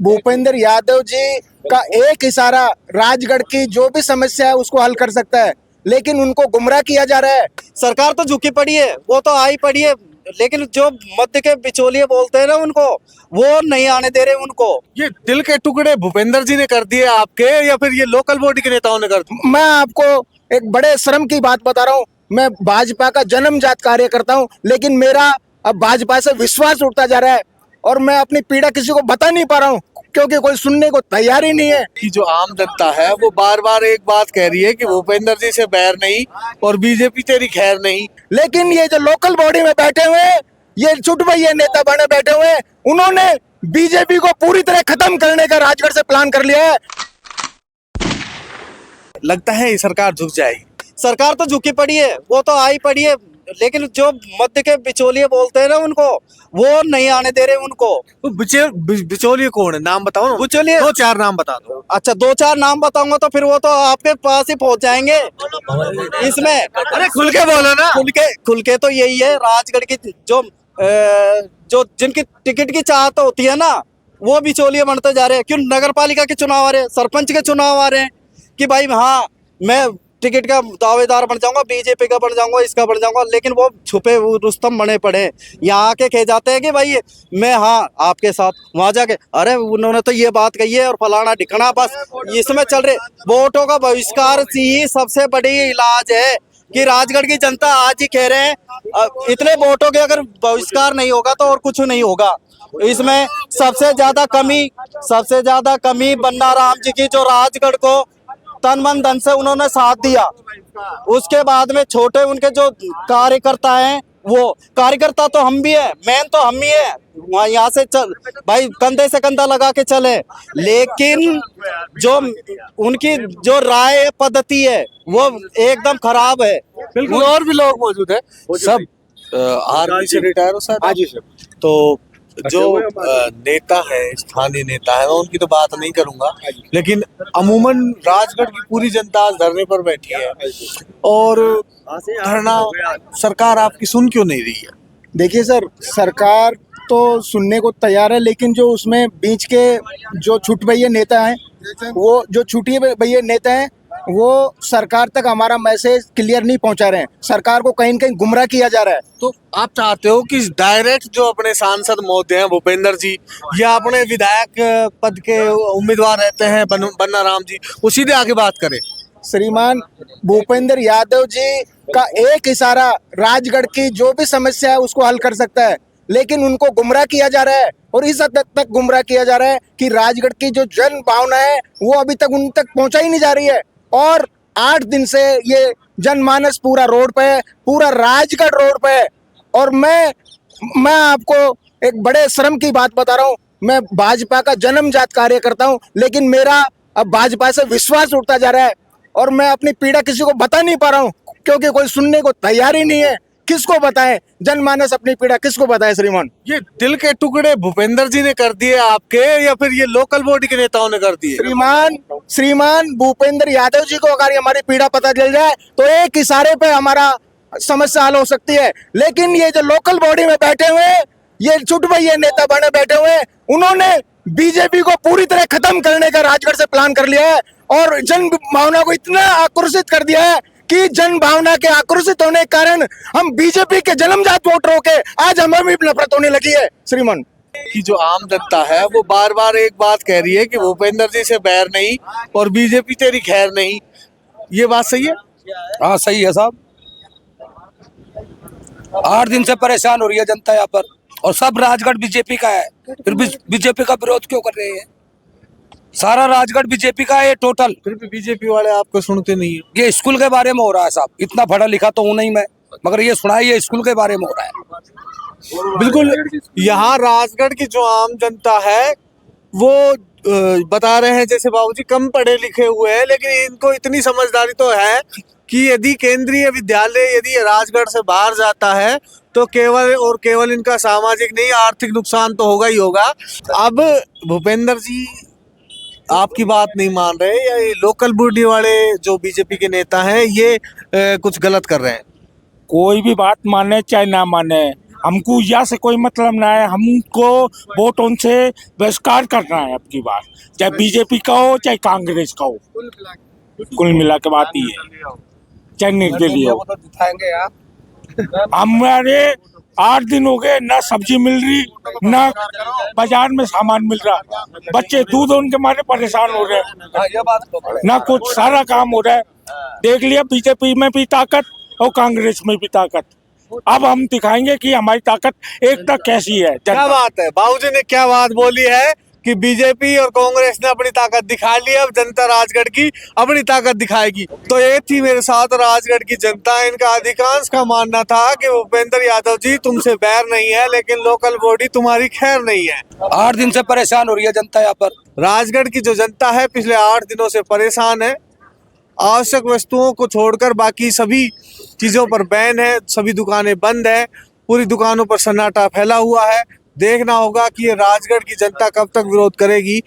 भूपेंद्र यादव जी का एक इशारा राजगढ़ की जो भी समस्या है उसको हल कर सकता है, लेकिन उनको गुमराह किया जा रहा है। सरकार तो झुकी पड़ी है, वो तो आई पड़ी है, लेकिन जो मध्य के बिचौलिए बोलते हैं ना उनको, वो नहीं आने दे रहे उनको। ये दिल के टुकड़े भूपेंद्र जी ने कर दिए आपके, या फिर ये लोकल बॉडी के नेताओं ने कर दिए? मैं आपको एक बड़े शर्म की बात बता रहा हूँ, मैं भाजपा का जन्मजात कार्यकर्ता हूँ, लेकिन मेरा अब भाजपा से विश्वास उठता जा रहा है और मैं अपनी पीड़ा किसी को बता नहीं पा रहा हूँ क्योंकि कोई सुनने को तैयार ही नहीं है। कि जो आम जनता है वो बार बार एक बात कह रही है कि भूपेंद्र जी से बैर नहीं और बीजेपी तेरी खैर नहीं। लेकिन ये जो लोकल बॉडी में बैठे हुए हैं, ये चुटभैया नेता बने बैठे हुए हैं, उन्होंने बीजेपी को पूरी तरह खत्म करने का राजगढ़ से प्लान कर लिया है। लगता है ये सरकार झुक जाएगी? सरकार तो झुकी पड़ी है, वो तो आई पड़ी है, लेकिन जो मध्य के बिचौलिए बोलते हैं ना उनको, वो नहीं आने दे रहे उनको। तो बिचौलिए कौन है, नाम बताओ ना। बिचौलिए दो चार नाम बता दो। अच्छा, दो चार नाम बताऊंगा तो फिर वो तो आपके पास ही पहुंच जाएंगे। इसमें अरे खुल के बोलो ना। खुल के तो यही है, राजगढ़ की जो जिनकी टिकट की चाहत होती है ना, वो बिचौलिए बनते जा रहे हैं। क्यों? नगर पालिका के चुनाव आ रहे हैं, सरपंच के चुनाव आ रहे हैं कि भाई हाँ मैं टिकट का दावेदार बन जाऊंगा, बीजेपी का बन जाऊंगा, इसका बन जाऊंगा, लेकिन वो छुपे रुस्तम बने पड़े। यहाँ आके कह जाते हैं कि भाई मैं हाँ आपके साथ, वहां जाके अरे उन्होंने तो ये बात कही है और फलाना ढिकना, बस इसमें चल रहे। वोटों का बहिष्कार ही सबसे बड़ी इलाज है कि राजगढ़ की जनता आज ही कह रहे हैं इतने वोटों के अगर बहिष्कार नहीं होगा तो और कुछ नहीं होगा। इसमें सबसे ज्यादा कमी बन्ना राम जी की, जो राजगढ़ को तन मन धन से उन्होंने साथ दिया। उसके बाद में छोटे उनके जो कार्यकर्ता हैं, वो कार्यकर्ता तो हम भी है, मेन तो हम ही है। वहाँ यहाँ से चल भाई, कंधे से कंधा लगा के चले, लेकिन जो उनकी जो राय पद्धति है वो एकदम खराब है। बिल्कुल। और भी लोग मौजूद है, सब आर्मी से रिटायर हो सर। हाँ जी सर। तो जो नेता है, स्थानीय नेता है, मैं उनकी तो बात नहीं करूंगा, लेकिन अमूमन राजगढ़ की पूरी जनता आज धरने पर बैठी है और धरना सरकार आपकी सुन क्यों नहीं रही है? देखिए सर, सरकार तो सुनने को तैयार है, लेकिन जो उसमें बीच के जो छुटभैया नेता हैं, वो जो छुट्टी भैया नेता हैं, वो सरकार तक हमारा मैसेज क्लियर नहीं पहुंचा रहे हैं। सरकार को कहीं न कहीं गुमराह किया जा रहा है। तो आप चाहते हो कि डायरेक्ट जो अपने सांसद महोदय हैं भूपेंद्र जी, या अपने विधायक पद के उम्मीदवार रहते हैं बन्ना राम जी, वो सीधे आके बात करें? श्रीमान भूपेंद्र यादव जी का एक इशारा राजगढ़ की जो भी समस्या है उसको हल कर सकता है, लेकिन उनको गुमराह किया जा रहा है और इस हद तक गुमराह किया जा रहा है कि राजगढ़ की जो जन भावना है वो अभी तक उन तक पहुंचा ही नहीं जा रही है। और 8 दिन से ये जनमानस पूरा रोड पे है, पूरा राजगढ़ रोड पे है। और मैं आपको एक बड़े शर्म की बात बता रहा हूँ, मैं भाजपा का जन्मजात कार्यकर्ता हूँ, लेकिन मेरा अब भाजपा से विश्वास उठता जा रहा है और मैं अपनी पीड़ा किसी को बता नहीं पा रहा हूँ क्योंकि कोई सुनने को तैयार ही नहीं है। किसको बताएं जनमानस अपनी पीड़ा, किसको बताएं श्रीमान? ये दिल के टुकड़े भूपेंद्र जी ने कर दिए आपके, या फिर ये लोकल बॉडी के नेताओं ने कर दिए? श्रीमान भूपेंद्र यादव जी को अगर हमारी पीड़ा पता चल जाए तो एक इशारे पे हमारा समस्या हल हो सकती है, लेकिन ये जो लोकल बॉडी में बैठे हुए हैं, ये चुटभैया नेता बने बैठे हुए हैं, उन्होंने बीजेपी को पूरी तरह खत्म करने का राजगढ़ से प्लान कर लिया है और जन भावना को इतना आक्रोशित कर दिया है कि जन भावना के आक्रोशित होने के कारण हम बीजेपी के जन्मजात वोटरों के आज हमें भी नफरत होने लगी है। श्रीमान कि जो आम जनता है वो बार बार एक बात कह रही है कि भूपेंद्र जी से बैर नहीं और बीजेपी तेरी खैर नहीं, ये बात सही है? हाँ सही है साहब। 8 दिन से परेशान हो रही है जनता यहाँ पर और सब राजगढ़ बीजेपी का है, फिर भी बीजेपी का विरोध क्यों कर रहे हैं? सारा राजगढ़ बीजेपी का है टोटल, फिर भी बीजेपी वाले आपको सुनते नहीं है। ये स्कूल के बारे में हो रहा है साहब, इतना पढ़ा लिखा तो हूँ नहीं मैं, मगर ये सुना है ये स्कूल के बारे में हो रहा है। बिल्कुल। यहाँ राजगढ़ की जो आम जनता है वो बता रहे हैं जैसे बाबूजी कम पढ़े लिखे हुए हैं, लेकिन इनको इतनी समझदारी तो है कि यदि केंद्रीय विद्यालय यदि राजगढ़ से बाहर जाता है तो केवल और केवल इनका सामाजिक नहीं आर्थिक नुकसान तो होगा ही होगा। अब भूपेंद्र जी आपकी बात नहीं मान रहे, या ये लोकल बॉडी वाले जो बीजेपी के नेता हैं ये कुछ गलत कर रहे हैं? कोई भी बात माने चाहे ना माने, हमको यहाँ से कोई मतलब ना है, हमको वोट उनसे बहिष्कार करना है अब की बार, चाहे बीजेपी का हो चाहे कांग्रेस का हो, कुल मिला के बात ही है, चाहे निर्दलीय हो। तो दिखाएंगे आप। हमारे 8 दिन हो गए, ना सब्जी मिल रही ना बाजार में सामान मिल रहा, बच्चे दूध उनके मारे परेशान हो रहे हैं, हाँ, ये बात तो है। ना कुछ सारा काम हो रहा है। देख लिया बीजेपी में भी ताकत और कांग्रेस में भी ताकत, अब हम दिखाएंगे कि हमारी ताकत एकता कैसी है। क्या बात है, बाबूजी ने क्या बात बोली है कि बीजेपी और कांग्रेस ने अपनी ताकत दिखा ली, अब जनता राजगढ़ की अपनी ताकत दिखाएगी। तो ये थी मेरे साथ राजगढ़ की जनता। इनका अधिकांश का मानना था कि भूपेंद्र यादव जी तुमसे बैर नहीं है, लेकिन लोकल बॉडी तुम्हारी खैर नहीं है। 8 दिन से परेशान हो रही है जनता यहाँ पर। राजगढ़ की जो जनता है पिछले 8 दिनों से परेशान है। आवश्यक वस्तुओं को छोड़कर बाकी सभी चीजों पर बैन है, सभी दुकानें बंद है, पूरी दुकानों पर सन्नाटा फैला हुआ है। देखना होगा कि ये राजगढ़ की जनता कब तक विरोध करेगी।